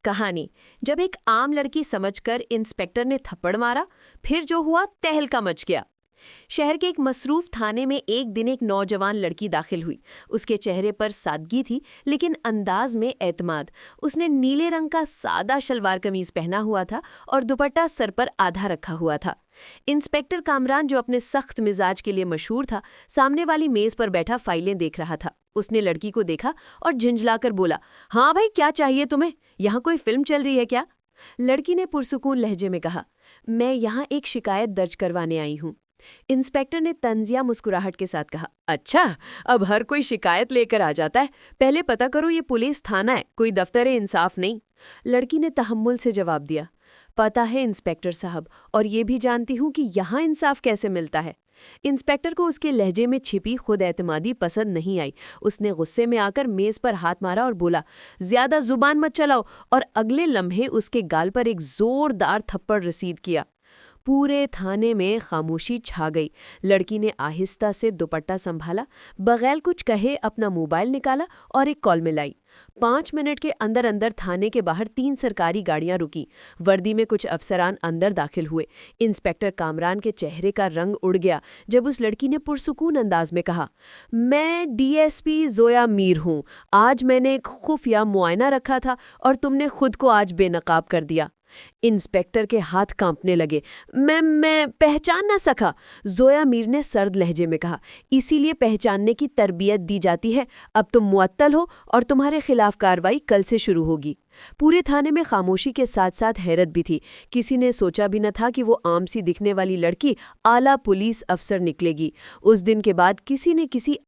कहानी। जब एक आम लड़की समझकर इंस्पेक्टर ने थप्पड़ मारा, फिर जो हुआ तहलका मच गया। शहर के एक मसरूफ थाने में एक दिन एक नौजवान लड़की दाखिल हुई। उसके चेहरे पर सादगी थी, लेकिन अंदाज में एतमाद। उसने नीले रंग का सादा शलवार कमीज पहना हुआ था और दुपट्टा सर पर आधा रखा हुआ था। इंस्पेक्टर कामरान, जो अपने सख्त मिजाज के लिए मशहूर था, सामने वाली मेज पर बैठा फाइलें देख रहा था। उसने लड़की को देखा और झिंझलाकर बोला, हाँ भाई, क्या चाहिए तुम्हें? यहाँ कोई फिल्म चल रही है क्या? लड़की ने पुरसुकून लहजे में कहा, मैं यहाँ एक शिकायत दर्ज करवाने आई हूँ। इंस्पेक्टर ने तंजिया मुस्कुराहट के साथ कहा, अच्छा, अब हर कोई शिकायत लेकर आ जाता है। पहले पता करो ये पुलिस थाना है, कोई दफ्तर इंसाफ नहीं। लड़की ने तहम्मुल से जवाब दिया, पता है इंस्पेक्टर साहब, और ये भी जानती हूँ कि यहाँ इंसाफ कैसे मिलता है। इंस्पेक्टर को उसके लहजे में छिपी खुद एतमादी पसंद नहीं आई। उसने गुस्से में आकर मेज पर हाथ मारा और बोला, ज्यादा जुबान मत चलाओ, और अगले लम्हे उसके गाल पर एक जोरदार थप्पड़ रसीद किया। पूरे थाने में खामोशी छा गई। लड़की ने आहिस्ता से दुपट्टा संभाला, बगैर कुछ कहे अपना मोबाइल निकाला और एक कॉल मिलाई। 5 मिनट के अंदर अंदर थाने के बाहर 3 सरकारी गाड़ियां रुकी। वर्दी में कुछ अफसरान अंदर दाखिल हुए। इंस्पेक्टर कामरान के चेहरे का रंग उड़ गया जब उस लड़की ने पुरसुकून अंदाज में कहा, मैं डीएसपी जोया मीर हूँ। आज मैंने एक खुफिया मुआयना रखा था और तुमने खुद को आज बेनकाब कर दिया। इंस्पेक्टर के हाथ कांपने लगे। मैं पहचान ना सका, जोया मीर ने सर्द लहजे में कहा। इसीलिए पहचानने की तरबियत दी जाती है। अब तुम मुअत्तल हो और तुम्हारे खिलाफ कार्रवाई कल से शुरू होगी। पूरे थाने में खामोशी के साथ साथ हैरत भी थी। किसी ने सोचा भी न था कि वो आम सी दिखने वाली लड़की आला पुलिस अफसर निकलेगी। उस दिन के बाद किसी ने किसी